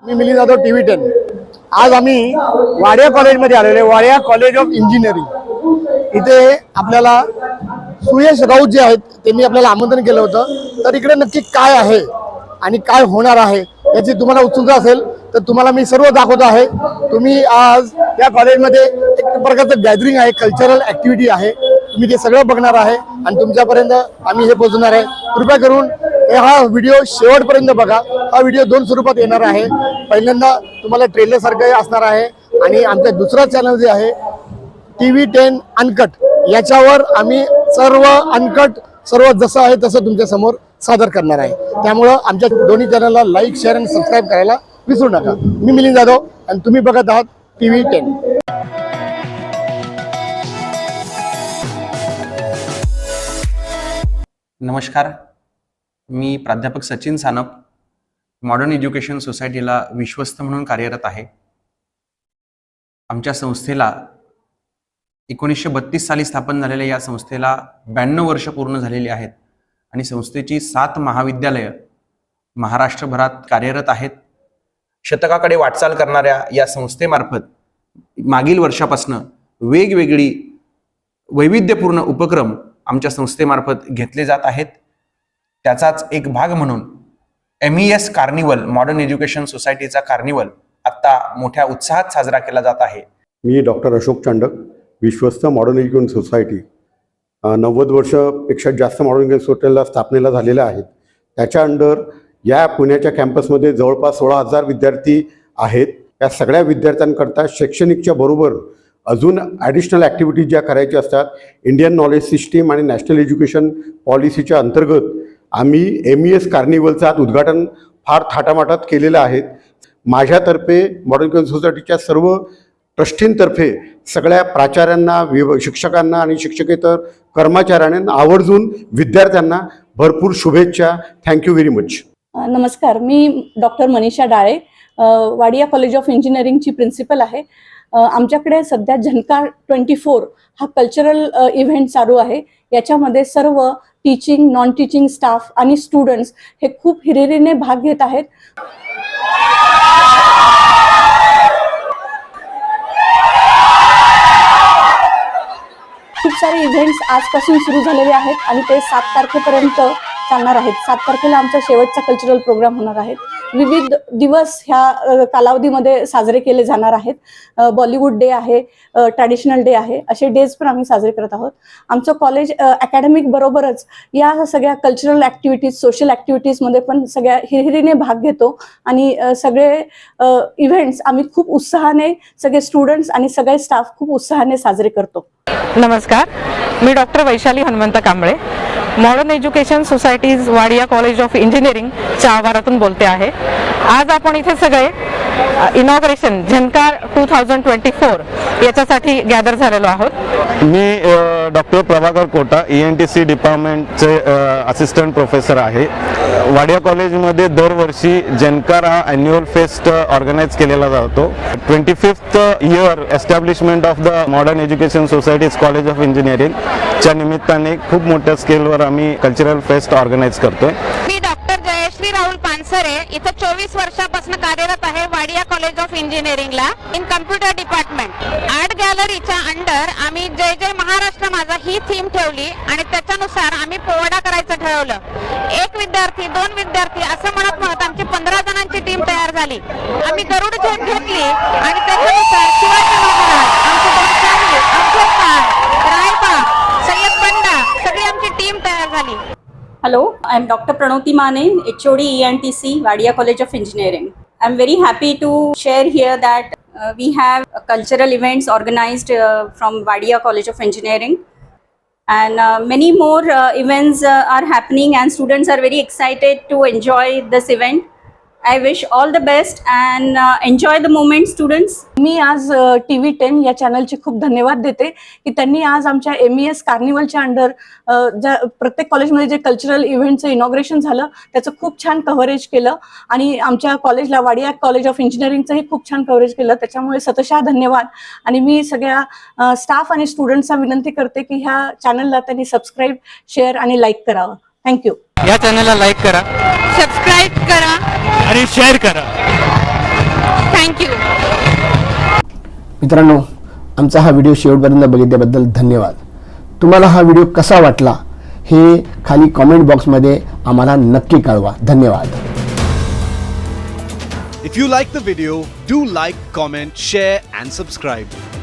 मी Milind Jadhav TV10। आज आम्ही वाडिया कॉलेजमध्ये आलेलो आहे, वाडिया कॉलेज ऑफ इंजिनिअरिंग। इथे आपल्याला सुयश राऊत जे आहेत त्यांनी आपल्याला आमंत्रण केलं होतं। तर इकडे नक्की काय आहे आणि काय होणार आहे याची तुम्हाला उत्सुकता असेल तर तुम्हाला मी सर्व दाखवतो आहे। तुम्ही आज या कॉलेजमध्ये एक प्रकारचं गॅदरिंग आहे, कल्चरल ॲक्टिव्हिटी आहे, तुम्ही ते सगळं बघणार आहे आणि तुमच्यापर्यंत आम्ही हे पोहोचणार आहे। कृपया करून हा व्हिडिओ शेवटपर्यंत बघा। हा व्हिडिओ 2 स्वरूपात येणार आहे। पहिल्यांदा तुम्हाला ट्रेलर सारखं असणार आहे आणि आमचा दुसरा चॅनल जे आहे TV10 अनकट, याच्यावर आम्ही सर्व अनकट सर्व जसं आहे तसं तुमच्या समोर सादर करणार आहे। त्यामुळे आमच्या दोन्ही चॅनलला लाईक, शेअर आणि सबस्क्राईब करायला विसरू नका। मी मिलिंद जाधव आणि तुम्ही बघत आहात TV10। नमस्कार, मी प्राध्यापक सचिन सानप, मॉडर्न एज्युकेशन सोसायटीला विश्वस्त म्हणून कार्यरत आहे। आमच्या संस्थेला 1932 साली स्थापन झालेल्या या संस्थेला 92 वर्ष पूर्ण झालेली आहेत आणि संस्थेची 7 महाविद्यालय महाराष्ट्रभरात कार्यरत आहेत। शतकाकडे वाटचाल करणाऱ्या या संस्थेमार्फत मागील वर्षापासून वेगवेगळी वैविध्यपूर्ण उपक्रम आमच्या संस्थेमार्फत घेतले जात आहेत। त्याचाच एक भाग म्हणून MES कार्निवल, मॉडर्न एज्युकेशन सोसायटीचा कार्निवल आता मोठ्या उत्साहात साजरा केला जात आहे। मी डॉक्टर अशोक चांडक, विश्वस्त मॉडर्न एज्युकेशन सोसायटी 90 वर्षापेक्षा जास्त मॉडर्न एज्युकेशन सोसायटीला स्थापनेला झालेल्या आहेत। त्याच्या अंडर या पुण्याच्या कॅम्पसमध्ये जवळपास 16,000 विद्यार्थी आहेत। या सगळ्या विद्यार्थ्यांकरता शैक्षणिकच्या बरोबर अजून ॲडिशनल ॲक्टिव्हिटीज ज्या करायच्या असतात, इंडियन नॉलेज सिस्टीम आणि नॅशनल एज्युकेशन पॉलिसीच्या अंतर्गत आम्ही MES कार्निवलचं आज उद्घाटन फार थाटामाटात केलेलं आहे। माझ्यातर्फे मॉडर्न एज्युकेशन सोसायटीच्या सर्व ट्रस्टींतर्फे सगळ्या प्राचार्यांना, शिक्षकांना आणि शिक्षकेतर कर्मचाऱ्यांना, आवर्जून विद्यार्थ्यांना भरपूर शुभेच्छा। Thank you very much. नमस्कार, मी doctor Manisha Dale, Wadia college of इंजिनिअरिंगची प्रिन्सिपल आहे। आमच्याकडे सध्या झंकार 24 हा कल्चरल इव्हेंट चालू आहे। याच्यामध्ये सर्व टीचिंग, नॉन टीचिंग स्टाफ आणि स्टुडंट्स हे खूप हिरिरीने भाग घेत आहेत। खूप सारे इव्हेंट्स आजपासून सुरू झालेले आहेत आणि ते 7 तारखेपर्यंत चालणार आहेत। 7 तारखेला आमचा शेवटचा कल्चरल प्रोग्राम होणार आहे। विविध दिवस ह्या कालावधीमध्ये साजरे केले जाणार आहेत। बॉलिवूड डे आहे, ट्रॅडिशनल डे आहे, असे डेज पण आम्ही साजरे करत आहोत। आमचं कॉलेज अकॅडमिक बरोबरच या सगळ्या कल्चरल ॲक्टिव्हिटीज, सोशल ॲक्टिव्हिटीजमध्ये पण सगळ्या हिरिरीने भाग घेतो आणि सगळे इव्हेंट्स आम्ही खूप उत्साहाने, सगळे स्टुडंट्स आणि सगळे स्टाफ खूप उत्साहाने साजरे करतो। नमस्कार, मी doctor Vaishali Hanumant Kamble, modern education society's Wadia college of इंजिनिअरिंगच्या आवारातून बोलते आहे। आज आपण इथे सगळे इनॉग्रेशन झंकार 2024 याच्यासाठी गॅदर झालेलो आहोत। मी डॉक्टर प्रभाकर कोटा, ENTC डिपार्टमेंटचे असिस्टंट प्रोफेसर आहे। वाडिया कॉलेजमध्ये दरवर्षी झंकार हा ॲन्युअल फेस्ट ऑर्गनाईज केलेला जातो। 25th year establishment of the modern education societies college of इंजिनिअरिंगच्या निमित्ताने खूप मोठ्या स्केलवर आम्ही कल्चरल फेस्ट ऑर्गनाईज करतोय। मी डॉक्टर जयश्री राहुल पानसरे, इथे 24 वर्षापासून कार्यरत आहे वाडिया कॉलेज ऑफ इंजिनिअरिंगला इन कम्प्युटर डिपार्टमेंट। आर्ट गॅलरीच्या अंडर आम्ही जय जय महाराष्ट्र माझा ही थीम ठेवली आणि त्याच्यानुसार आम्ही पोवाडा करायचं ठरवलं। 1 विद्यार्थी, 2 विद्यार्थी असं म्हणत म्हणत आमची 15 जणांची टीम तयार झाली। आम्ही गरुड झेप घेतली आणि त्याच्यानुसार शिवाजी महाराज, आमचे 2 शाही, अफजल खान, रायबाग, सय्यद बंडा सगळी आमची टीम तयार झाली। Hello, I am Dr. Pranoti Mane, HOD ENTC, Wadia College of Engineering. I am very happy to share here that we have cultural events organized from Wadia College of Engineering, and many more events are happening and students are very excited to enjoy this event. I wish all the best and enjoy the moment, students. मी आज TV10 या चॅनलचे खूप धन्यवाद देते की त्यांनी आज आमच्या MES कार्निवलच्या under प्रत्येक कॉलेजमध्ये जे कल्चरल इव्हेंटचं इनॉग्रेशन झालं त्याचं खूप छान कव्हरेज केलं आणि आमच्या कॉलेजला, वाडिया कॉलेज ऑफ इंजिनिअरिंगचंही खूप छान कव्हरेज केलं। त्याच्यामुळे सतशः धन्यवाद। आणि मी सगळ्या स्टाफ आणि स्टुडंट्सना विनंती करते की ह्या चॅनलला त्यांनी सबस्क्राईब, शेअर आणि लाईक करावं। थँक्यू। या चॅनलला लाईक करा, सबस्क्राइब करा आणि शेअर करा। थँक्यू. मित्रांनो, आमचा हा व्हिडिओ शेवटपर्यंत बघितल्याबद्दल धन्यवाद. तुम्हाला हा व्हिडिओ कसा वाटला हे खाली कॉमेंट बॉक्समध्ये आम्हाला नक्की कळवा. धन्यवाद. If you like the video, do like, comment, share and subscribe.